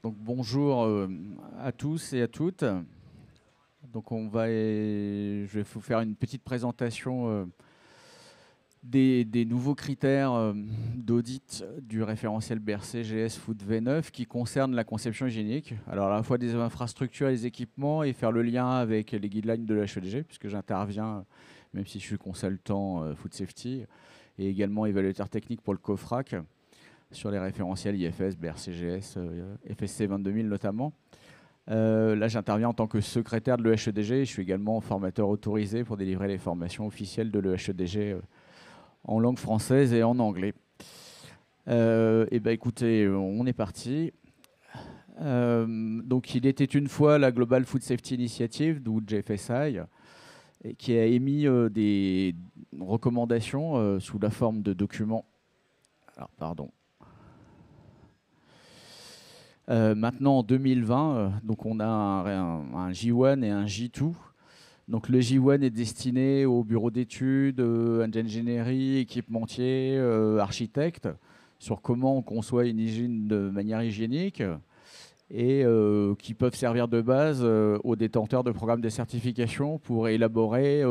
Donc bonjour à tous et à toutes. Donc je vais vous faire une petite présentation des nouveaux critères d'audit du référentiel BRC GS Food V9 qui concernent la conception hygiénique. Alors à la fois des infrastructures et des équipements et faire le lien avec les guidelines de l'HEDG puisque j'interviens, même si je suis consultant Food Safety, et également évaluateur technique pour le COFRAC sur les référentiels IFS, BRCGS, FSC 22000 notamment. Là, j'interviens en tant que secrétaire de l'EHEDG. Je suis également formateur autorisé pour délivrer les formations officielles de l'EHEDG en langue française et en anglais. Et ben, écoutez, on est parti. Donc, il était une fois la Global Food Safety Initiative, d'où GFSI, et qui a émis des recommandations sous la forme de documents. Alors, pardon. Maintenant, en 2020, donc on a un J1 et un J2. Donc le J1 est destiné aux bureaux d'études, ingénierie, équipementiers, architectes, sur comment on conçoit une hygiène de manière hygiénique et qui peuvent servir de base aux détenteurs de programmes de certification pour élaborer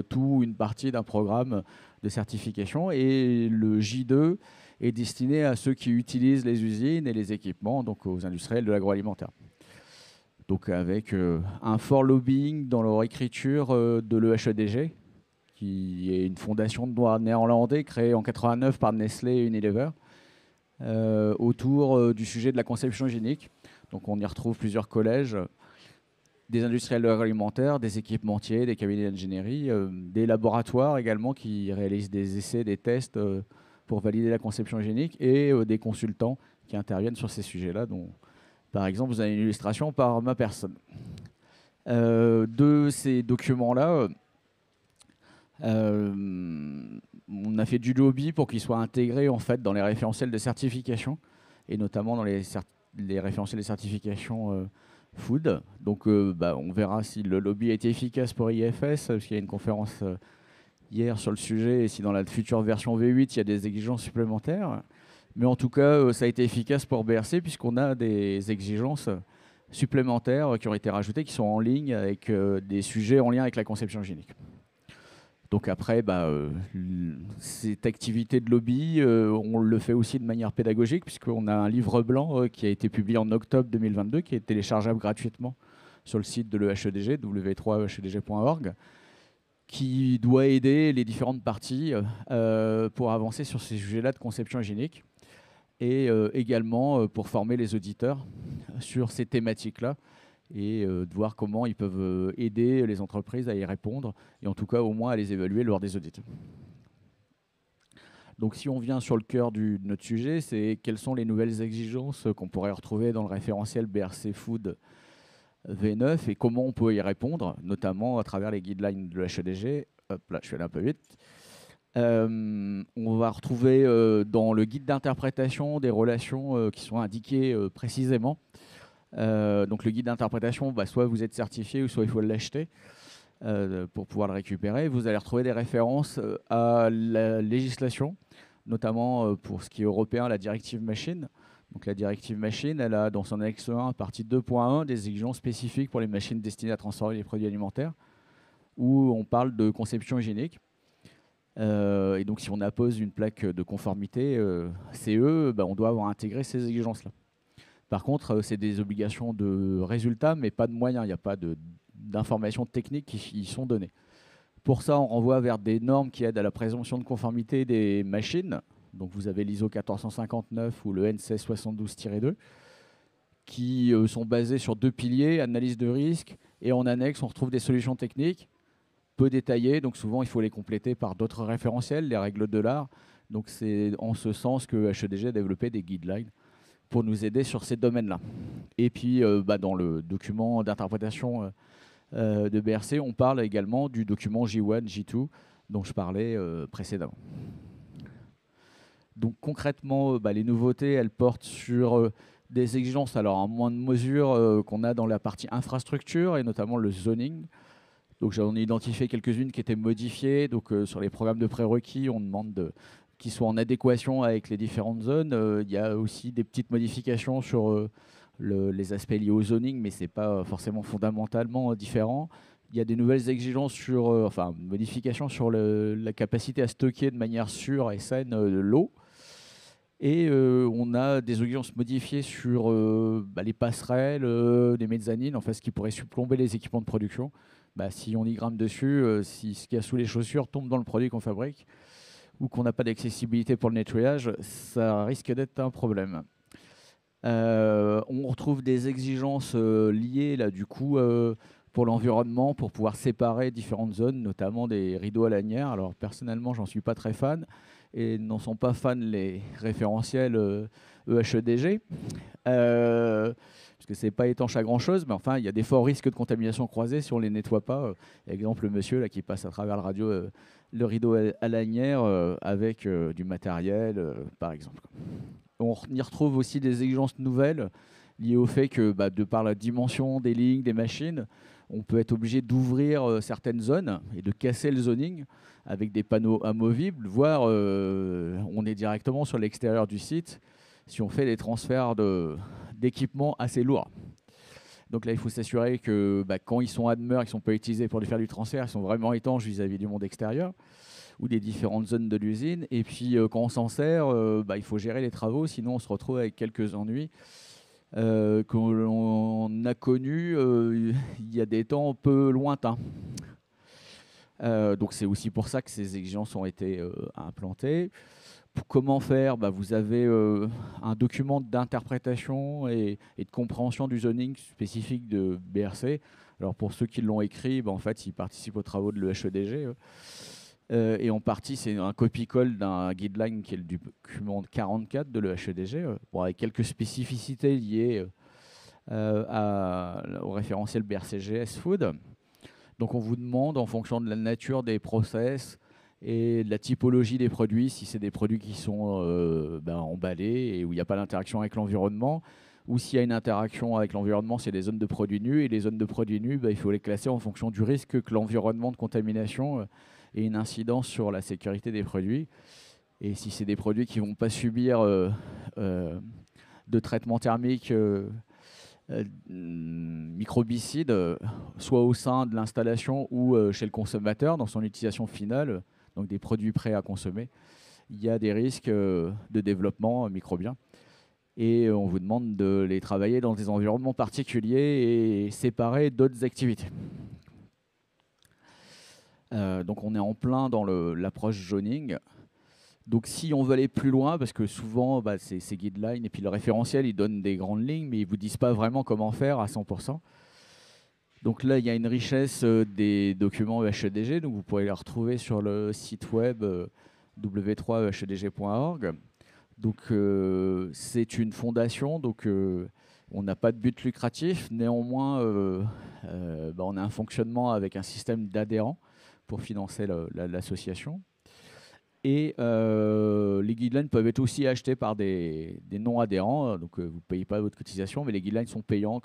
tout ou une partie d'un programme de certification. Et le J2 est destiné à ceux qui utilisent les usines et les équipements, donc aux industriels de l'agroalimentaire. Donc avec un fort lobbying dans leur écriture de l'EHEDG, qui est une fondation de droit néerlandais créée en 89 par Nestlé et Unilever, autour du sujet de la conception hygiénique. Donc on y retrouve plusieurs collèges, des industriels de l'agroalimentaire, des équipementiers, des cabinets d'ingénierie, des laboratoires également qui réalisent des essais, des tests pour valider la conception hygiénique et des consultants qui interviennent sur ces sujets-là, dont, par exemple, vous avez une illustration par ma personne. De ces documents-là, on a fait du lobby pour qu'ils soient intégrés en fait, dans les référentiels de certification, et notamment dans les référentiels de certification food. Donc on verra si le lobby a été efficace pour IFS, parce qu'il y a une conférence hier sur le sujet, et si dans la future version V8, il y a des exigences supplémentaires. Mais en tout cas, ça a été efficace pour BRC, puisqu'on a des exigences supplémentaires qui ont été rajoutées, qui sont en ligne avec des sujets en lien avec la conception hygiénique. Donc après, cette activité de lobby, on le fait aussi de manière pédagogique, puisqu'on a un livre blanc qui a été publié en octobre 2022, qui est téléchargeable gratuitement sur le site de l'EHEDG, w3ehedg.org, qui doit aider les différentes parties pour avancer sur ces sujets-là de conception hygiénique et également pour former les auditeurs sur ces thématiques-là et de voir comment ils peuvent aider les entreprises à y répondre et en tout cas au moins à les évaluer lors des audits. Donc si on vient sur le cœur de notre sujet, c'est quelles sont les nouvelles exigences qu'on pourrait retrouver dans le référentiel BRC Food V9 et comment on peut y répondre, notamment à travers les guidelines de l'HEDG. Hop là, je suis allé un peu vite. On va retrouver dans le guide d'interprétation des relations qui sont indiquées précisément. Donc le guide d'interprétation, soit vous êtes certifié ou soit il faut l'acheter pour pouvoir le récupérer. Vous allez retrouver des références à la législation, notamment pour ce qui est européen, la directive machine. Donc la directive machine, elle a dans son annexe 1, partie 2.1, des exigences spécifiques pour les machines destinées à transformer les produits alimentaires, où on parle de conception hygiénique. Et donc si on appose une plaque de conformité CE, on doit avoir intégré ces exigences-là. Par contre, c'est des obligations de résultats, mais pas de moyens. Il n'y a pas d'informations techniques qui y sont données. Pour ça, on renvoie vers des normes qui aident à la présomption de conformité des machines. Donc vous avez l'ISO 1459 ou le N16 72-2 qui sont basés sur deux piliers, analyse de risque, et en annexe, on retrouve des solutions techniques peu détaillées. Donc souvent, il faut les compléter par d'autres référentiels, les règles de l'art. Donc c'est en ce sens que HEDG a développé des guidelines pour nous aider sur ces domaines-là. Et puis, dans le document d'interprétation de BRC, on parle également du document J1, J2, dont je parlais précédemment. Donc concrètement, les nouveautés, elles portent sur des exigences, alors en moins de mesure qu'on a dans la partie infrastructure, et notamment le zoning. Donc j'en ai identifié quelques-unes qui étaient modifiées. Donc sur les programmes de prérequis, on demande qu'ils soient en adéquation avec les différentes zones. Il y a aussi des petites modifications sur les aspects liés au zoning, mais ce n'est pas forcément fondamentalement différent. Il y a des nouvelles exigences sur, enfin, modifications sur la capacité à stocker de manière sûre et saine l'eau. Et on a des exigences modifiées sur les passerelles, des mezzanines, enfin, ce qui pourrait surplomber les équipements de production. Si on y grimpe dessus, si ce qu'il y a sous les chaussures tombe dans le produit qu'on fabrique, ou qu'on n'a pas d'accessibilité pour le nettoyage, ça risque d'être un problème. On retrouve des exigences liées, là, du coup, pour l'environnement, pour pouvoir séparer différentes zones, notamment des rideaux à lanières. Alors, personnellement, j'en suis pas très fan, et n'en sont pas fans les référentiels EHEDG, parce que c'est pas étanche à grand-chose, mais enfin, il y a des forts risques de contamination croisée si on les nettoie pas. Exemple, le monsieur là, qui passe à travers le rideau à lanière avec du matériel, par exemple. On y retrouve aussi des exigences nouvelles liées au fait que, de par la dimension des lignes, des machines, on peut être obligé d'ouvrir certaines zones et de casser le zoning avec des panneaux amovibles, voire on est directement sur l'extérieur du site si on fait des transferts d'équipements assez lourds. Donc là, il faut s'assurer que quand ils sont à demeure, ils ne sont pas utilisés pour faire du transfert, ils sont vraiment étanches vis-à-vis du monde extérieur ou des différentes zones de l'usine. Et puis, quand on s'en sert, il faut gérer les travaux, sinon on se retrouve avec quelques ennuis qu'on a connus il y a des temps un peu lointains. Donc c'est aussi pour ça que ces exigences ont été implantées. Comment faire vous avez un document d'interprétation et de compréhension du zoning spécifique de BRC. Alors pour ceux qui l'ont écrit, en fait, ils participent aux travaux de l'EHEDG. Et en partie, c'est un copie-colle d'un guideline qui est le document 44 de l'EHEDG, avec quelques spécificités liées au référentiel BRCGS Food. Donc on vous demande, en fonction de la nature des process et de la typologie des produits, si c'est des produits qui sont emballés et où il n'y a pas d'interaction avec l'environnement, ou s'il y a une interaction avec l'environnement, c'est des zones de produits nus. Et les zones de produits nus, il faut les classer en fonction du risque que l'environnement de contamination ait une incidence sur la sécurité des produits. Et si c'est des produits qui ne vont pas subir de traitement thermique microbicide, soit au sein de l'installation ou chez le consommateur dans son utilisation finale, donc des produits prêts à consommer, il y a des risques de développement microbien. Et on vous demande de les travailler dans des environnements particuliers et séparés d'autres activités. Donc on est en plein dans l'approche zoning. Donc si on veut aller plus loin, parce que souvent ces guidelines et puis le référentiel, ils donnent des grandes lignes, mais ils ne vous disent pas vraiment comment faire à 100%. Donc là, il y a une richesse des documents EHEDG, donc vous pourrez les retrouver sur le site web w3ehedg.org. Donc c'est une fondation, donc on n'a pas de but lucratif. Néanmoins, on a un fonctionnement avec un système d'adhérents pour financer l'association. Et les guidelines peuvent être aussi achetés par des non-adhérents. Donc, vous ne payez pas votre cotisation, mais les guidelines sont payants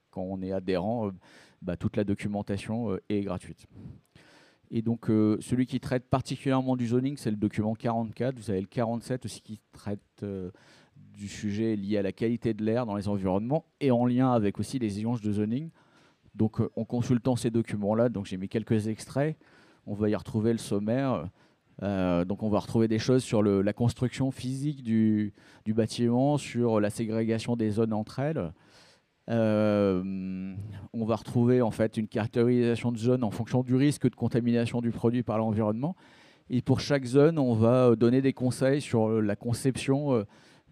quand on est adhérent. Toute la documentation est gratuite. Et donc, celui qui traite particulièrement du zoning, c'est le document 44. Vous avez le 47 aussi qui traite du sujet lié à la qualité de l'air dans les environnements et en lien avec aussi les exigences de zoning. Donc, en consultant ces documents-là, donc j'ai mis quelques extraits, on va y retrouver le sommaire. Donc on va retrouver des choses sur la construction physique du bâtiment, sur la ségrégation des zones entre elles. On va retrouver en fait une caractérisation de zone en fonction du risque de contamination du produit par l'environnement. Et pour chaque zone, on va donner des conseils sur la conception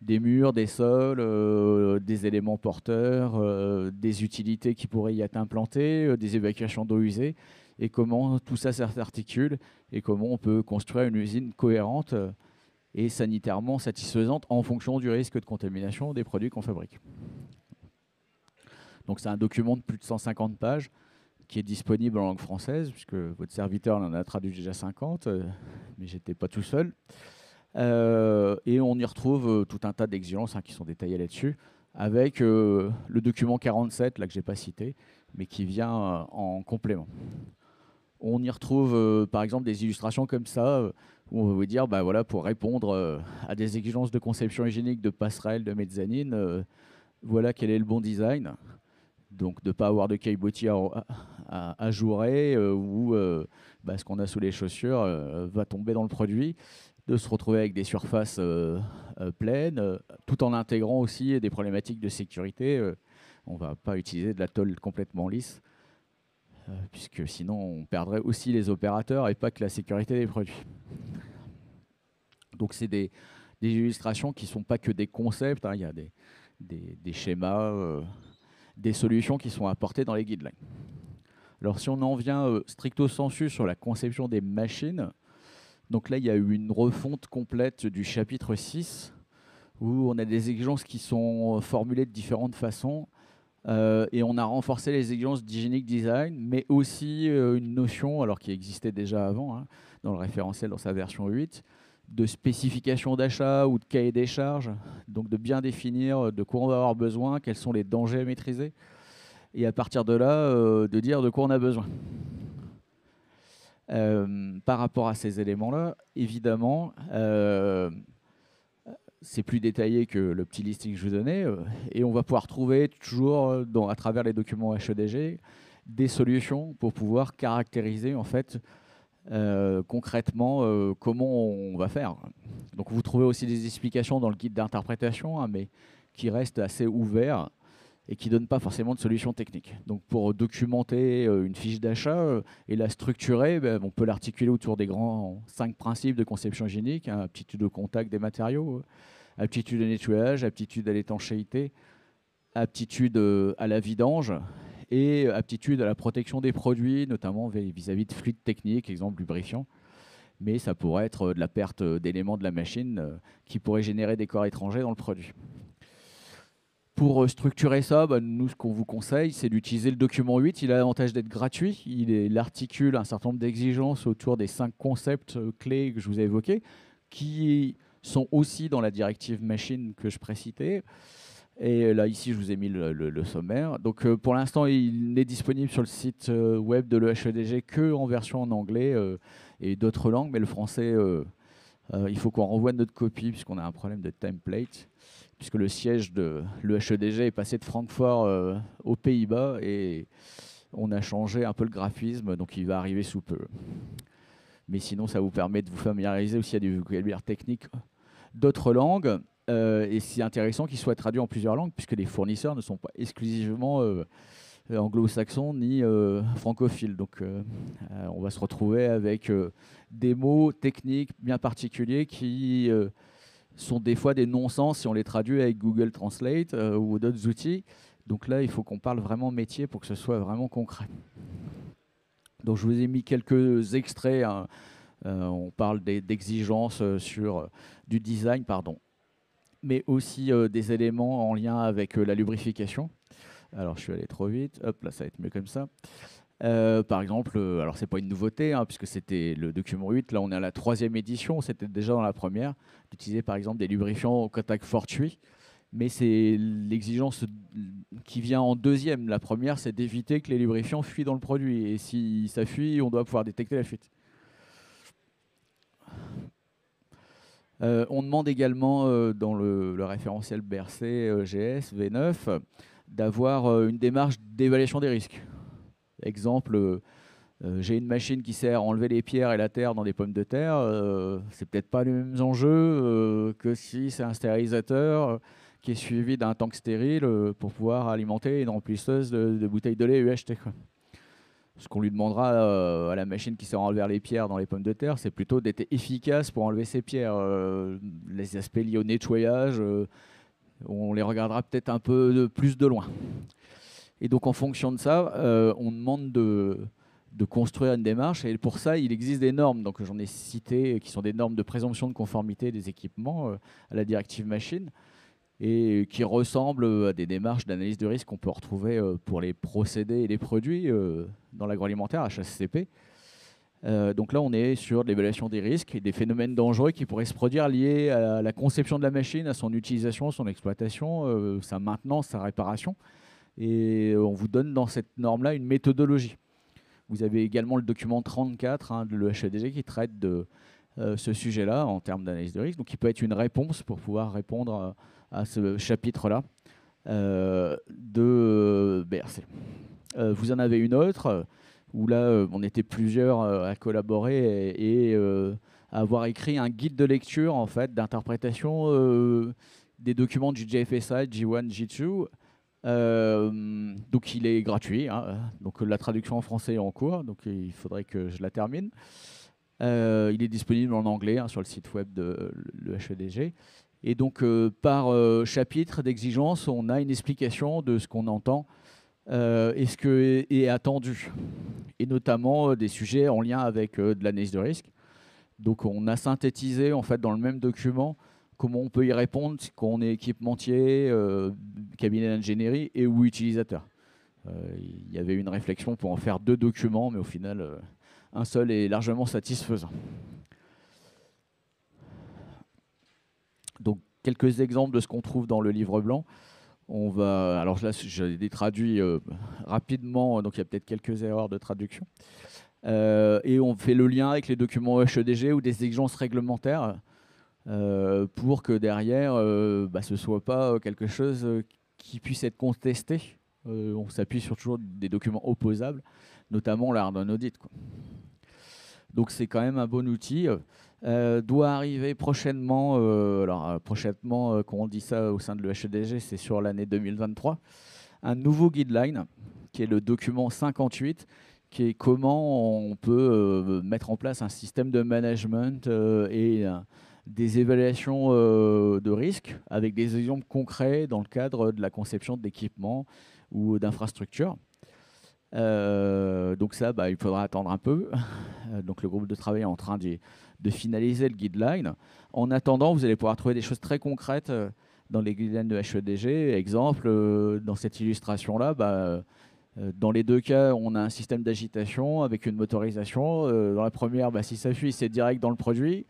des murs, des sols, des éléments porteurs, des utilités qui pourraient y être implantées, des évacuations d'eau usée, et comment tout ça s'articule et comment on peut construire une usine cohérente et sanitairement satisfaisante en fonction du risque de contamination des produits qu'on fabrique. Donc c'est un document de plus de 150 pages qui est disponible en langue française, puisque votre serviteur en a traduit déjà 50, mais je n'étais pas tout seul. Et on y retrouve tout un tas d'exigences qui sont détaillées là-dessus, avec le document 47, là que je n'ai pas cité, mais qui vient en complément. On y retrouve par exemple des illustrations comme ça, où on va vous dire, pour répondre à des exigences de conception hygiénique de passerelles, de mezzanine, Voilà quel est le bon design. Donc de ne pas avoir de caillebotis à ajourer ou ce qu'on a sous les chaussures va tomber dans le produit, de se retrouver avec des surfaces pleines, tout en intégrant aussi des problématiques de sécurité. On ne va pas utiliser de la tôle complètement lisse, puisque sinon on perdrait aussi les opérateurs et pas que la sécurité des produits. Donc c'est des illustrations qui ne sont pas que des concepts, hein. Il y a des schémas, des solutions qui sont apportées dans les guidelines. Alors si on en vient stricto sensu sur la conception des machines, donc là il y a eu une refonte complète du chapitre 6 où on a des exigences qui sont formulées de différentes façons et on a renforcé les exigences d'hygienic design, mais aussi une notion, alors qui existait déjà avant, hein, dans le référentiel dans sa version 8, de spécification d'achat ou de cahier des charges, donc de bien définir de quoi on va avoir besoin, quels sont les dangers à maîtriser, et à partir de là, de dire de quoi on a besoin. Par rapport à ces éléments-là, évidemment, c'est plus détaillé que le petit listing que je vous donnais, et on va pouvoir trouver toujours, à travers les documents HEDG, des solutions pour pouvoir caractériser en fait concrètement comment on va faire. Donc vous trouvez aussi des explications dans le guide d'interprétation, hein, mais qui restent assez ouverts et qui ne donnent pas forcément de solution technique. Donc pour documenter une fiche d'achat et la structurer, on peut l'articuler autour des grands 5 principes de conception hygiénique, hein, aptitude au contact des matériaux, aptitude au nettoyage, aptitude à l'étanchéité, aptitude à la vidange et aptitude à la protection des produits, notamment vis-à-vis de fluides techniques, exemple lubrifiant. Mais ça pourrait être de la perte d'éléments de la machine qui pourrait générer des corps étrangers dans le produit. Pour structurer ça, nous, ce qu'on vous conseille, c'est d'utiliser le document 8. Il a l'avantage d'être gratuit. Il articule un certain nombre d'exigences autour des 5 concepts clés que je vous ai évoqués, qui sont aussi dans la directive machine que je précitais. Et là, ici, je vous ai mis le sommaire. Donc, pour l'instant, il n'est disponible sur le site web de l'EHEDG qu'en version en anglais et d'autres langues. Mais le français, il faut qu'on renvoie notre copie puisqu'on a un problème de template, puisque le siège de l'EHEDG est passé de Francfort aux Pays-Bas et on a changé un peu le graphisme, donc il va arriver sous peu. Mais sinon, ça vous permet de vous familiariser aussi à du vocabulaire technique d'autres langues. Et c'est intéressant qu'il soit traduit en plusieurs langues, puisque les fournisseurs ne sont pas exclusivement anglo-saxons ni francophiles. Donc on va se retrouver avec des mots techniques bien particuliers qui sont des fois des non-sens si on les traduit avec Google Translate ou d'autres outils. Donc là, il faut qu'on parle vraiment métier pour que ce soit vraiment concret. Donc je vous ai mis quelques extraits, hein. On parle d'exigences sur du design, pardon, mais aussi des éléments en lien avec la lubrification. Alors, je suis allé trop vite. Hop, là, ça va être mieux comme ça. Par exemple, alors c'est pas une nouveauté, hein, puisque c'était le document 8. Là, on est à la 3e édition. C'était déjà dans la première, d'utiliser par exemple des lubrifiants au contact fortuit. Mais c'est l'exigence qui vient en 2e. La première, c'est d'éviter que les lubrifiants fuient dans le produit. Et si ça fuit, on doit pouvoir détecter la fuite. On demande également dans le référentiel BRC GS V9 d'avoir une démarche d'évaluation des risques. Exemple, j'ai une machine qui sert à enlever les pierres et la terre dans des pommes de terre. C'est peut-être pas les mêmes enjeux que si c'est un stérilisateur qui est suivi d'un tank stérile pour pouvoir alimenter une remplisseuse de bouteilles de lait UHT. Ce qu'on lui demandera à la machine qui sert à enlever les pierres dans les pommes de terre, c'est plutôt d'être efficace pour enlever ces pierres. Les aspects liés au nettoyage, on les regardera peut-être un peu plus de loin. Et donc en fonction de ça, on demande de construire une démarche. Et pour ça, il existe des normes, donc j'en ai cité, qui sont des normes de présomption de conformité des équipements à la directive machine, et qui ressemblent à des démarches d'analyse de risque qu'on peut retrouver pour les procédés et les produits dans l'agroalimentaire, HACCP. Donc là, on est sur de l'évaluation des risques et des phénomènes dangereux qui pourraient se produire liés à la conception de la machine, à son utilisation, son exploitation, sa maintenance, sa réparation. Et on vous donne dans cette norme-là une méthodologie. Vous avez également le document 34 de l'EHEDG qui traite de ce sujet-là en termes d'analyse de risque. Donc il peut être une réponse pour pouvoir répondre à ce chapitre-là. de BRC. Vous en avez une autre où là, on était plusieurs à collaborer et à avoir écrit un guide de lecture en fait, d'interprétation des documents du JFSI, G1, G2. Donc il est gratuit, hein. Donc la traduction en français est en cours, donc il faudrait que je la termine. Il est disponible en anglais, hein, sur le site web de l'HEDG. Et donc par chapitre d'exigence, on a une explication de ce qu'on entend et ce qui est attendu, et notamment des sujets en lien avec de l'analyse de risque. Donc on a synthétisé en fait dans le même document comment on peut y répondre quand on est équipementier, cabinet d'ingénierie et ou utilisateur. Il y avait une réflexion pour en faire 2 documents, mais au final, un seul est largement satisfaisant. Donc quelques exemples de ce qu'on trouve dans le livre blanc. Alors là, j'ai traduit rapidement, donc il y a peut-être quelques erreurs de traduction. Et on fait le lien avec les documents HEDG ou des exigences réglementaires pour que derrière, ce ne soit pas quelque chose qui puisse être contesté. On s'appuie sur toujours des documents opposables, notamment l'art d'un audit, quoi. Donc c'est quand même un bon outil. Doit arriver prochainement, prochainement, quand on dit ça au sein de l'HEDG, c'est sur l'année 2023, un nouveau guideline qui est le document 58, qui est comment on peut mettre en place un système de management et des évaluations de risques avec des exemples concrets dans le cadre de la conception d'équipements ou d'infrastructures. Donc ça, il faudra attendre un peu. Donc le groupe de travail est en train de finaliser le guideline. En attendant, vous allez pouvoir trouver des choses très concrètes dans les guidelines de HEDG. Exemple, dans cette illustration-là, dans les 2 cas, on a un système d'agitation avec une motorisation. Dans la première, si ça fuit, c'est direct dans le produit.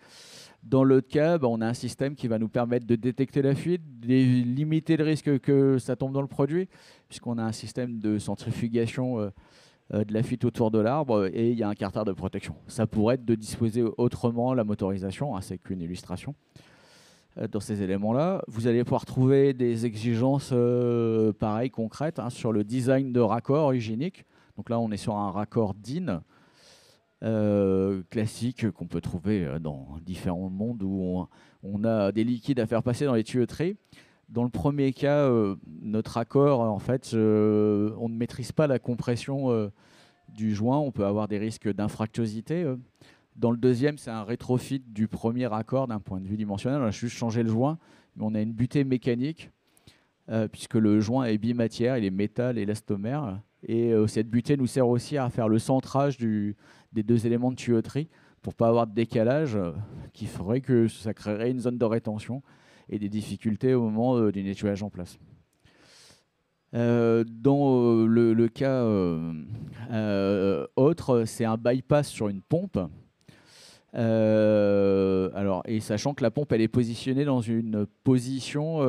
Dans l'autre cas, on a un système qui va nous permettre de détecter la fuite, de limiter le risque que ça tombe dans le produit, puisqu'on a un système de centrifugation de la fuite autour de l'arbre et il y a un carter de protection. Ça pourrait être de disposer autrement la motorisation, hein, c'est qu'une illustration. Dans ces éléments-là, vous allez pouvoir trouver des exigences pareilles, concrètes, hein, sur le design de raccord hygiénique. Donc là, on est sur un raccord DIN classique qu'on peut trouver dans différents mondes où on a des liquides à faire passer dans les tuyauteries. Dans le premier cas, notre raccord, en fait, on ne maîtrise pas la compression du joint. On peut avoir des risques d'infractuosité. Dans le deuxième, c'est un rétrofit du premier raccord d'un point de vue dimensionnel. On a juste changé le joint, mais on a une butée mécanique, puisque le joint est bimatière, il est métal et élastomère. Et cette butée nous sert aussi à faire le centrage des 2 éléments de tuyauterie pour ne pas avoir de décalage qui ferait que ça créerait une zone de rétention et des difficultés au moment du nettoyage en place. Dans le cas autre, c'est un bypass sur une pompe. Et sachant que la pompe elle est positionnée dans une position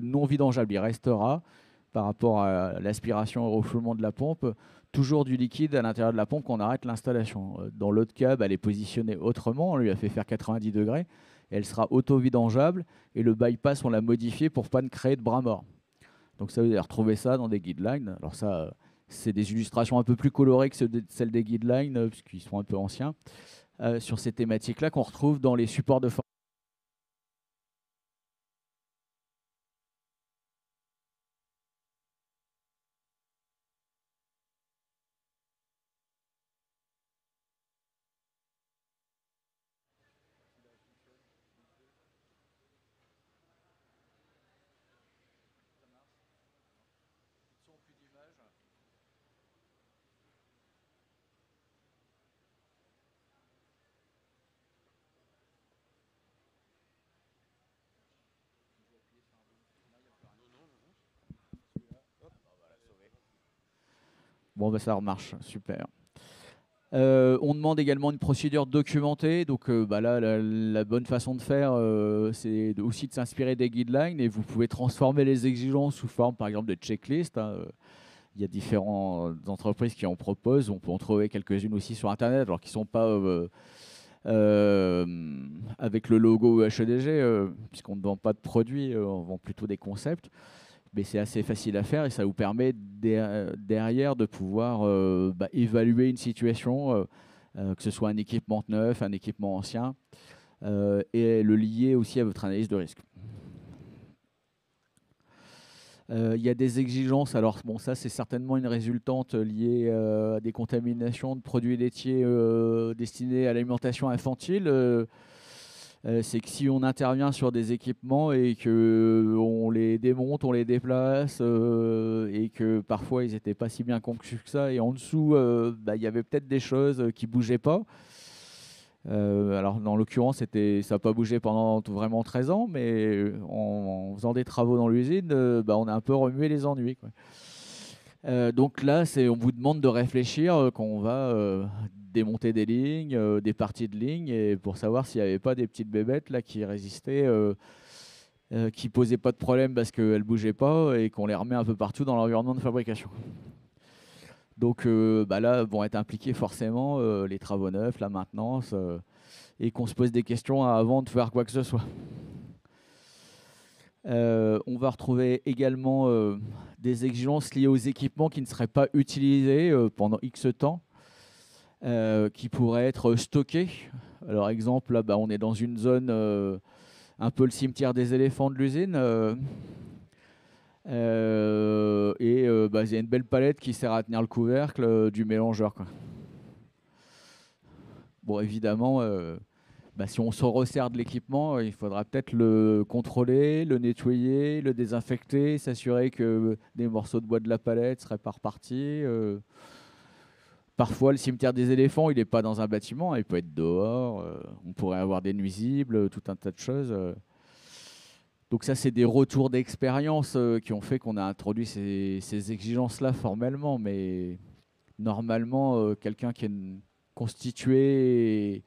non vidangeable, il restera par rapport à l'aspiration et au refoulement de la pompe toujours du liquide à l'intérieur de la pompe quand on arrête l'installation. Dans l'autre cas, elle est positionnée autrement, on lui a fait faire 90 degrés, et elle sera auto-vidangeable, et le bypass on l'a modifié pour pas créer de bras morts. Donc ça, vous allez retrouver ça dans des guidelines. Alors ça, c'est des illustrations un peu plus colorées que celles des guidelines, puisqu'ils sont un peu anciens, sur ces thématiques-là qu'on retrouve dans les supports de formation. Bon, ça remarche, super. On demande également une procédure documentée. Donc là, la bonne façon de faire, c'est aussi de s'inspirer des guidelines. Et vous pouvez transformer les exigences sous forme, par exemple, de checklist, hein. Il y a différentes entreprises qui en proposent. On peut en trouver quelques-unes aussi sur Internet, alors qui ne sont pas avec le logo HEDG, puisqu'on ne vend pas de produits, on vend plutôt des concepts. Mais c'est assez facile à faire et ça vous permet derrière de pouvoir évaluer une situation, que ce soit un équipement neuf, un équipement ancien, et le lier aussi à votre analyse de risque. Il y a des exigences, alors bon, ça c'est certainement une résultante liée à des contaminations de produits laitiers destinés à l'alimentation infantile. C'est que si on intervient sur des équipements et qu'on les démonte, on les déplace, et que parfois ils n'étaient pas si bien conçus que ça, et en dessous, il y avait peut-être des choses qui ne bougeaient pas. Alors, dans l'occurrence, ça n'a pas bougé pendant vraiment 13 ans, mais en faisant des travaux dans l'usine, on a un peu remué les ennuis, quoi. Donc là, on vous demande de réfléchir quand on va démonter des lignes, des parties de lignes, et pour savoir s'il n'y avait pas des petites bébêtes là, qui résistaient, qui ne posaient pas de problème parce qu'elles ne bougeaient pas, et qu'on les remet un peu partout dans l'environnement de fabrication. Donc là vont être impliqués forcément les travaux neufs, la maintenance, et qu'on se pose des questions avant de faire quoi que ce soit. On va retrouver également des exigences liées aux équipements qui ne seraient pas utilisés pendant X temps, qui pourraient être stockés. Alors exemple, là, on est dans une zone, un peu le cimetière des éléphants de l'usine, et il y a une belle palette qui sert à tenir le couvercle du mélangeur, quoi. Bon, évidemment, si on se resserre de l'équipement, il faudra peut-être le contrôler, le nettoyer, le désinfecter, s'assurer que des morceaux de bois de la palette ne seraient pas repartis. Parfois, le cimetière des éléphants, il n'est pas dans un bâtiment, il peut être dehors. On pourrait avoir des nuisibles, tout un tas de choses. Donc ça, c'est des retours d'expérience qui ont fait qu'on a introduit ces exigences-là formellement. Mais normalement, quelqu'un qui est constitué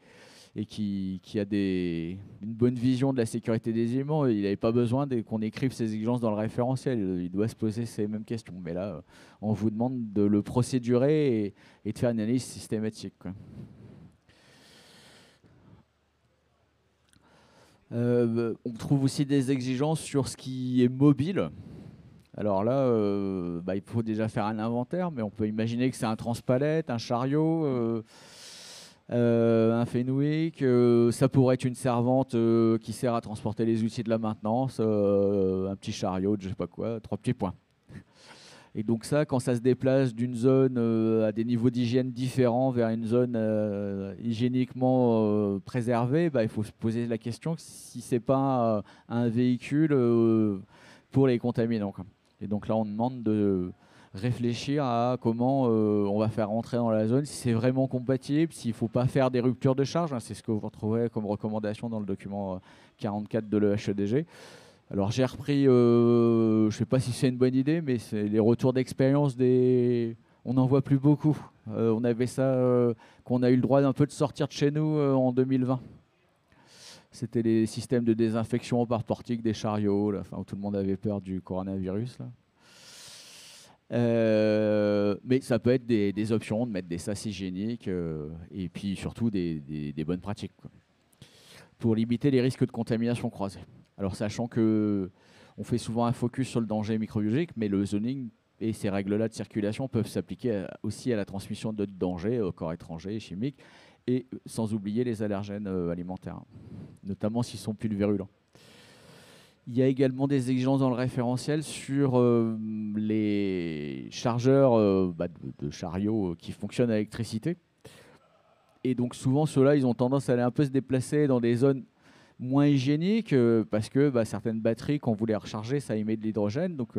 et qui a une bonne vision de la sécurité des éléments, il n'avait pas besoin qu'on écrive ces exigences dans le référentiel. Il doit se poser ces mêmes questions. Mais là, on vous demande de le procédurer et de faire une analyse systématique, quoi. On trouve aussi des exigences sur ce qui est mobile. Alors là, il faut déjà faire un inventaire, mais on peut imaginer que c'est un transpalette, un chariot, un Fenwick. Ça pourrait être une servante qui sert à transporter les outils de la maintenance, un petit chariot, je ne sais pas quoi, 3 petits points. Et donc ça, quand ça se déplace d'une zone à des niveaux d'hygiène différents vers une zone hygiéniquement préservée, il faut se poser la question si ce n'est pas un véhicule pour les contaminants, quoi. Et donc là, on demande de réfléchir à comment on va faire rentrer dans la zone, si c'est vraiment compatible, s'il ne faut pas faire des ruptures de charge. C'est ce que vous retrouverez comme recommandation dans le document 44 de l'EHEDG. Alors j'ai repris, je ne sais pas si c'est une bonne idée, mais c'est les retours d'expérience on n'en voit plus beaucoup. On avait ça, qu'on a eu le droit d'un peu de sortir de chez nous en 2020. C'était les systèmes de désinfection par portique des chariots, là, où tout le monde avait peur du coronavirus, là. Mais ça peut être des options de mettre des sas hygiéniques et puis surtout des bonnes pratiques, quoi, pour limiter les risques de contamination croisée. Alors sachant qu'on fait souvent un focus sur le danger microbiologique, mais le zoning et ces règles-là de circulation peuvent s'appliquer aussi à la transmission d'autres dangers au corps étranger, chimiques, et sans oublier les allergènes alimentaires, notamment s'ils sont pulvérulents. Il y a également des exigences dans le référentiel sur les chargeurs de chariots qui fonctionnent à l'électricité. Et donc souvent, ceux-là, ils ont tendance à aller un peu se déplacer dans des zones moins hygiéniques parce que certaines batteries, quand vous les rechargez, ça émet de l'hydrogène. Donc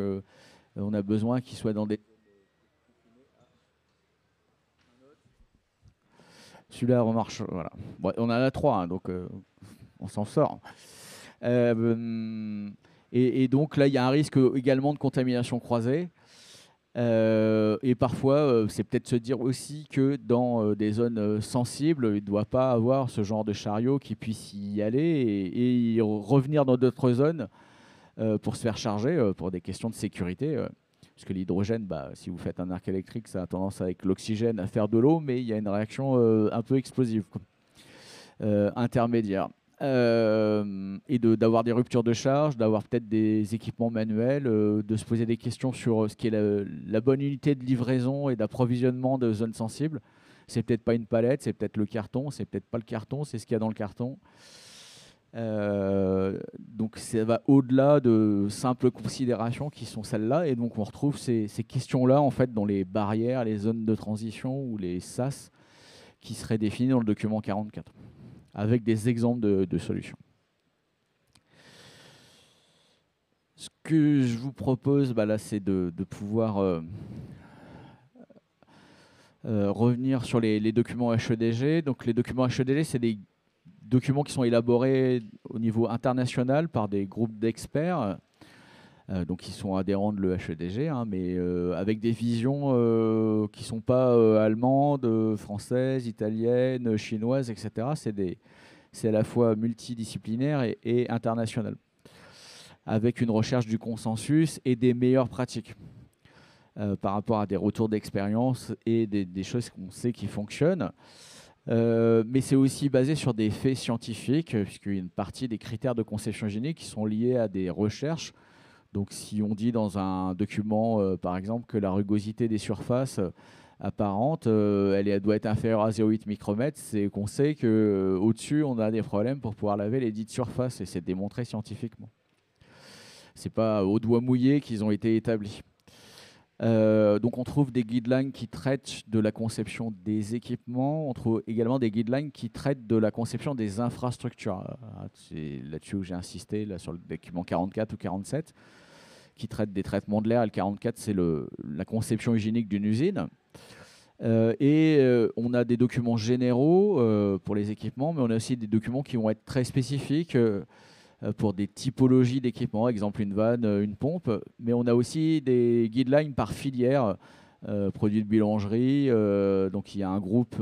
on a besoin qu'ils soient dans des... Celui-là remarche, voilà. Bon, on en a 3, hein, donc on s'en sort. Et donc là, il y a un risque également de contamination croisée. Et parfois, c'est peut-être se dire aussi que dans des zones sensibles, il ne doit pas avoir ce genre de chariot qui puisse y aller et revenir dans d'autres zones pour se faire charger pour des questions de sécurité. Parce que l'hydrogène, si vous faites un arc électrique, ça a tendance avec l'oxygène à faire de l'eau, mais il y a une réaction un peu explosive, intermédiaire. Et et d'avoir des ruptures de charge, d'avoir peut-être des équipements manuels, de se poser des questions sur ce qui est la bonne unité de livraison et d'approvisionnement de zones sensibles. C'est peut-être pas une palette, c'est peut-être le carton, c'est peut-être pas le carton, c'est ce qu'il y a dans le carton. Donc ça va au-delà de simples considérations qui sont celles-là, et donc on retrouve ces questions-là en fait dans les barrières, les zones de transition ou les SAS qui seraient définies dans le document 44, avec des exemples de solutions. Ce que je vous propose là, c'est de pouvoir revenir sur les documents HEDG. Donc les documents HEDG, c'est des documents qui sont élaborés au niveau international par des groupes d'experts, donc qui sont adhérents de l'EHEDG, mais avec des visions qui ne sont pas allemandes, françaises, italiennes, chinoises, etc. C'est à la fois multidisciplinaire et international, avec une recherche du consensus et des meilleures pratiques par rapport à des retours d'expérience et des choses qu'on sait qui fonctionnent. Mais c'est aussi basé sur des faits scientifiques, puisqu'il y a une partie des critères de conception hygiénique qui sont liés à des recherches. Donc si on dit dans un document, par exemple, que la rugosité des surfaces apparentes, elle doit être inférieure à 0,8 micromètres, c'est qu'on sait qu'au-dessus, on a des problèmes pour pouvoir laver les dites surfaces, et c'est démontré scientifiquement. Ce n'est pas au doigt mouillé qu'ils ont été établis. Donc on trouve des guidelines qui traitent de la conception des équipements. On trouve également des guidelines qui traitent de la conception des infrastructures. C'est là-dessus où j'ai insisté, là, sur le document 44 ou 47, qui traite des traitements de l'air. Le 44, c'est la conception hygiénique d'une usine. On a des documents généraux pour les équipements, mais on a aussi des documents qui vont être très spécifiques pour des typologies d'équipements, exemple une vanne, une pompe. Mais on a aussi des guidelines par filière, produits de boulangerie. Donc il y a un groupe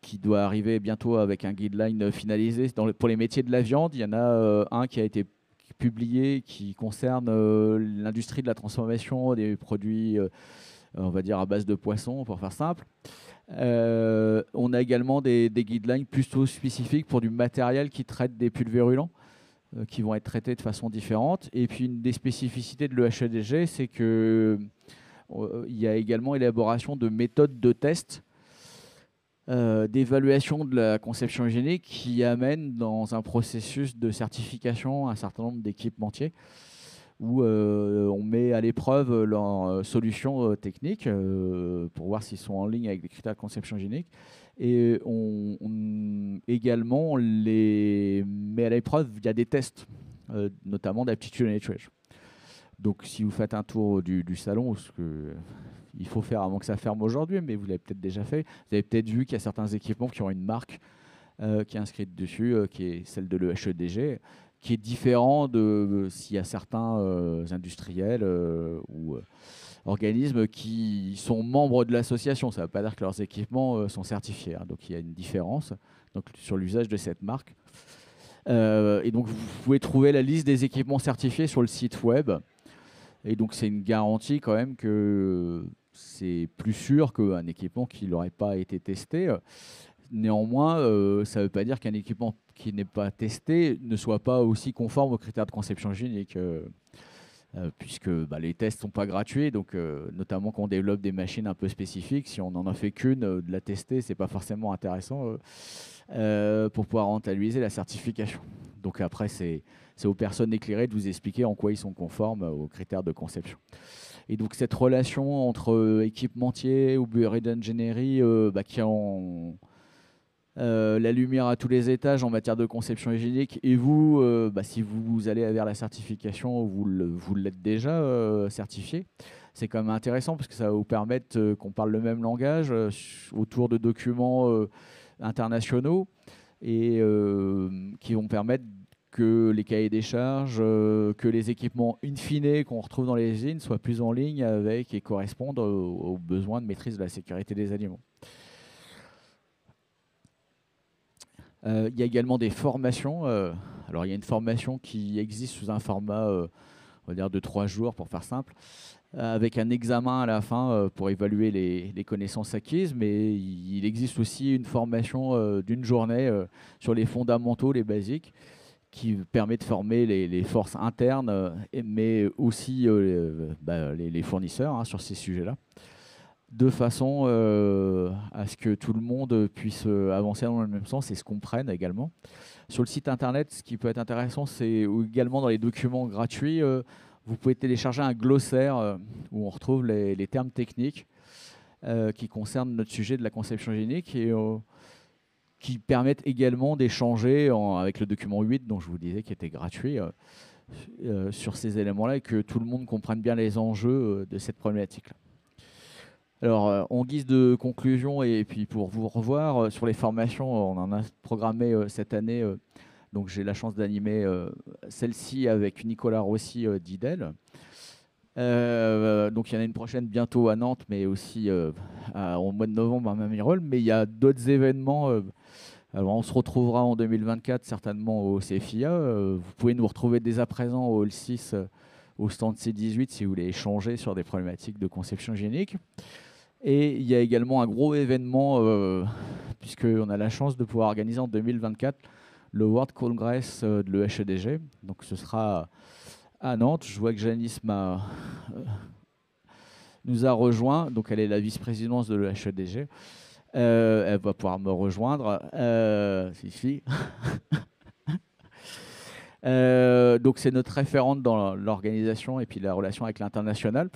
qui doit arriver bientôt avec un guideline finalisé. Pour les métiers de la viande, il y en a un qui a été publié qui concerne l'industrie de la transformation des produits, on va dire à base de poisson, pour faire simple. On a également des guidelines plutôt spécifiques pour du matériel qui traite des pulvérulents, qui vont être traités de façon différente. Et puis une des spécificités de l'EHEDG, c'est qu'il y a également élaboration de méthodes de test, d'évaluation de la conception hygiénique qui amène dans un processus de certification un certain nombre d'équipementiers où on met à l'épreuve leurs solutions techniques pour voir s'ils sont en ligne avec les critères de conception hygiénique. Et également, on les met à l'épreuve via des tests, notamment d'aptitude à nettoyage. Donc si vous faites un tour du salon, ce qu'il faut faire avant que ça ferme aujourd'hui, mais vous l'avez peut-être déjà fait, vous avez peut-être vu qu'il y a certains équipements qui ont une marque qui est inscrite dessus, qui est celle de l'EHEDG, qui est différent de s'il y a certains industriels ou organismes qui sont membres de l'association. Ça ne veut pas dire que leurs équipements sont certifiés. Donc il y a une différence sur l'usage de cette marque. Et donc vous pouvez trouver la liste des équipements certifiés sur le site web. Et donc c'est une garantie quand même que c'est plus sûr qu'un équipement qui n'aurait pas été testé. Néanmoins, ça ne veut pas dire qu'un équipement qui n'est pas testé ne soit pas aussi conforme aux critères de conception hygiénique, puisque les tests ne sont pas gratuits, donc notamment quand on développe des machines un peu spécifiques, si on n'en a fait qu'une, de la tester, ce n'est pas forcément intéressant pour pouvoir rentabiliser la certification. Donc après, c'est aux personnes éclairées de vous expliquer en quoi ils sont conformes aux critères de conception. Et donc cette relation entre équipementiers ou bureaux d'ingénierie qui ont la lumière à tous les étages en matière de conception hygiénique, et vous, si vous allez vers la certification, vous l'êtes déjà certifié. C'est quand même intéressant parce que ça va vous permettre qu'on parle le même langage autour de documents internationaux et qui vont permettre que les cahiers des charges, que les équipements in fine qu'on retrouve dans les usines soient plus en ligne avec et correspondent aux besoins de maîtrise de la sécurité des aliments. Il y a également des formations. Alors, il y a une formation qui existe sous un format on va dire de 3 jours pour faire simple, avec un examen à la fin pour évaluer les connaissances acquises, mais il existe aussi une formation d'une journée sur les fondamentaux, les basiques, qui permet de former les forces internes, mais aussi les fournisseurs hein, sur ces sujets-là, de façon à ce que tout le monde puisse avancer dans le même sens et se comprenne également. Sur le site internet, ce qui peut être intéressant, c'est également dans les documents gratuits, vous pouvez télécharger un glossaire où on retrouve les termes techniques qui concernent notre sujet de la conception génique et qui permettent également d'échanger avec le document 8 dont je vous disais qui était gratuit sur ces éléments-là et que tout le monde comprenne bien les enjeux de cette problématique-là. Alors, en guise de conclusion et puis pour vous revoir sur les formations, on en a programmé cette année. Donc, j'ai la chance d'animer celle-ci avec Nicolas Rossi d'IDEL. Donc, il y en a une prochaine bientôt à Nantes, mais aussi au mois de novembre à Mamirol. Mais il y a d'autres événements. Alors, on se retrouvera en 2024 certainement au CFIA. Vous pouvez nous retrouver dès à présent au Hall 6, au stand C18 si vous voulez échanger sur des problématiques de conception génique. Et il y a également un gros événement, puisqu'on a la chance de pouvoir organiser en 2024 le World Congress de l'EHEDG. Donc ce sera à Nantes. Je vois que Janice nous a rejoint. Donc elle est la vice-présidence de l'EHEDG. Elle va pouvoir me rejoindre. Si. Donc c'est notre référente dans l'organisation et puis la relation avec l'international.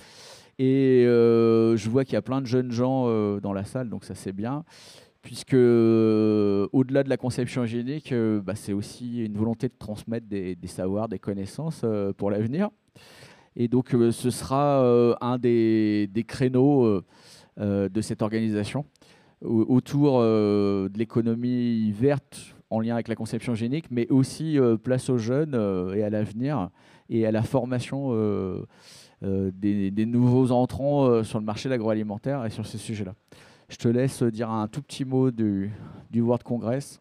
Et je vois qu'il y a plein de jeunes gens dans la salle, donc ça c'est bien, puisque au-delà de la conception génique, c'est aussi une volonté de transmettre des savoirs, des connaissances pour l'avenir. Et donc ce sera un des créneaux de cette organisation autour de l'économie verte en lien avec la conception génique, mais aussi place aux jeunes et à l'avenir et à la formation des nouveaux entrants sur le marché de l'agroalimentaire et sur ces sujets-là. Je te laisse dire un tout petit mot du World Congress.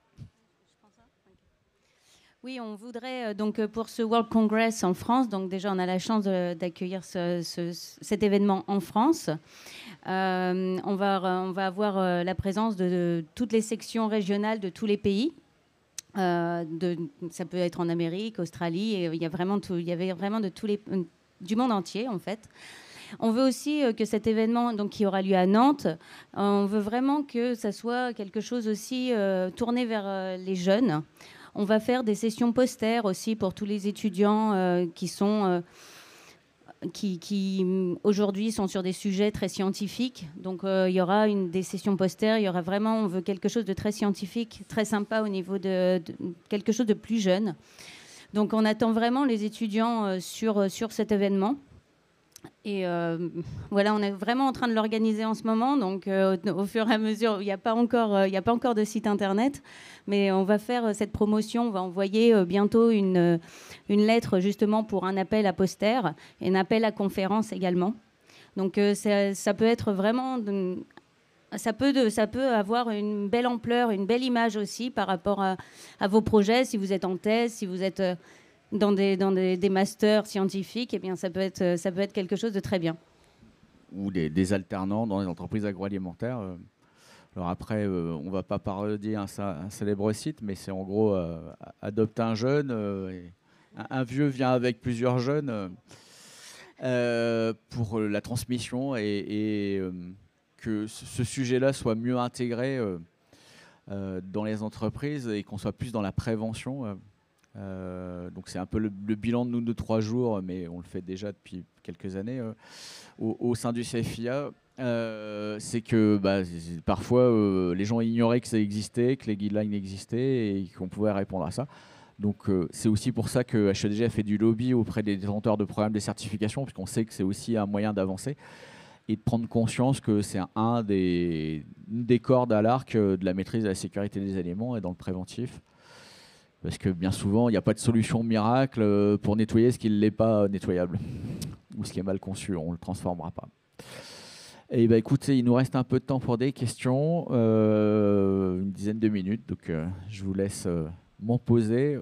Oui, on voudrait donc pour ce World Congress en France, donc déjà on a la chance d'accueillir cet événement en France. On va avoir la présence de toutes les sections régionales de tous les pays. Ça peut être en Amérique, Australie, et il y avait vraiment de du monde entier en fait. On veut aussi que cet événement donc, qui aura lieu à Nantes, on veut vraiment que ça soit quelque chose aussi tourné vers les jeunes. On va faire des sessions posters aussi pour tous les étudiants qui aujourd'hui sont sur des sujets très scientifiques. Donc il y aura des sessions posters, il y aura vraiment, on veut quelque chose de très scientifique, très sympa au niveau de quelque chose de plus jeune. Donc on attend vraiment les étudiants sur cet événement. Et voilà, on est vraiment en train de l'organiser en ce moment. Donc, au fur et à mesure, il n'y a pas encore de site internet, mais on va faire cette promotion. On va envoyer bientôt une lettre justement pour un appel à poster et un appel à conférence également. Donc, ça peut être vraiment, ça peut avoir une belle ampleur, une belle image aussi par rapport à vos projets. Si vous êtes en thèse, si vous êtes dans des masters scientifiques, eh bien, ça peut être quelque chose de très bien. Ou des alternants dans les entreprises agroalimentaires. Alors après, on ne va pas parodier un célèbre site, mais c'est en gros adopte un jeune, et un vieux vient avec plusieurs jeunes pour la transmission et que ce sujet-là soit mieux intégré dans les entreprises et qu'on soit plus dans la prévention. Donc c'est un peu le bilan de nous de 3 jours, mais on le fait déjà depuis quelques années au sein du CFIA. C'est que parfois les gens ignoraient que ça existait, que les guidelines existaient et qu'on pouvait répondre à ça. Donc c'est aussi pour ça que HEDG a fait du lobby auprès des détenteurs de programmes de certification, puisqu'on sait que c'est aussi un moyen d'avancer et de prendre conscience que c'est une des cordes à l'arc de la maîtrise de la sécurité des aliments et dans le préventif. Parce que bien souvent, il n'y a pas de solution miracle pour nettoyer ce qui ne l'est pas nettoyable. Ou ce qui est mal conçu, on ne le transformera pas. Et écoutez, il nous reste un peu de temps pour des questions, une dizaine de minutes. Donc je vous laisse m'en poser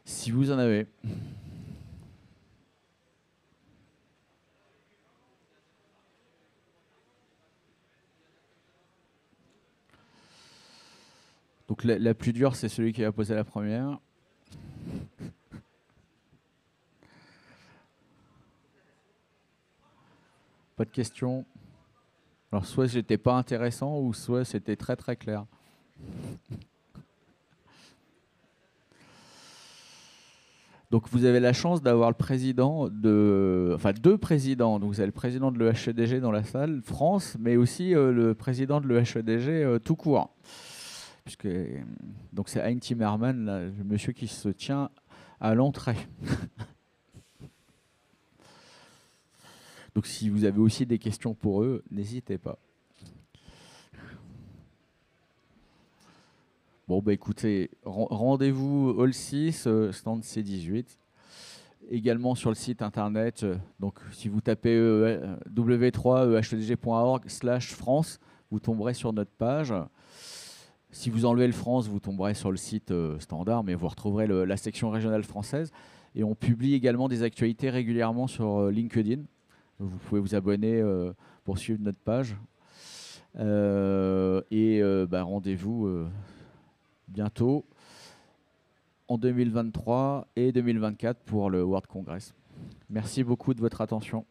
si vous en avez. Donc la plus dure, c'est celui qui va poser la première. Pas de questions? Alors soit j'étais pas intéressant ou soit c'était très très clair. Donc vous avez la chance d'avoir le président enfin deux présidents. Donc vous avez le président de l'EHEDG dans la salle, France, mais aussi le président de l'EHEDG tout court. Puisque, donc c'est Hein Timmermans, là, le monsieur qui se tient à l'entrée. Donc si vous avez aussi des questions pour eux, n'hésitez pas. Bon, bah écoutez, rendez-vous Hall 6, stand C18. Également sur le site internet, donc si vous tapez w3ehedg.org/France, vous tomberez sur notre page. Si vous enlevez le France, vous tomberez sur le site standard, mais vous retrouverez la section régionale française. Et on publie également des actualités régulièrement sur LinkedIn. Vous pouvez vous abonner pour suivre notre page. Rendez-vous bientôt en 2023 et 2024 pour le World Congress. Merci beaucoup de votre attention.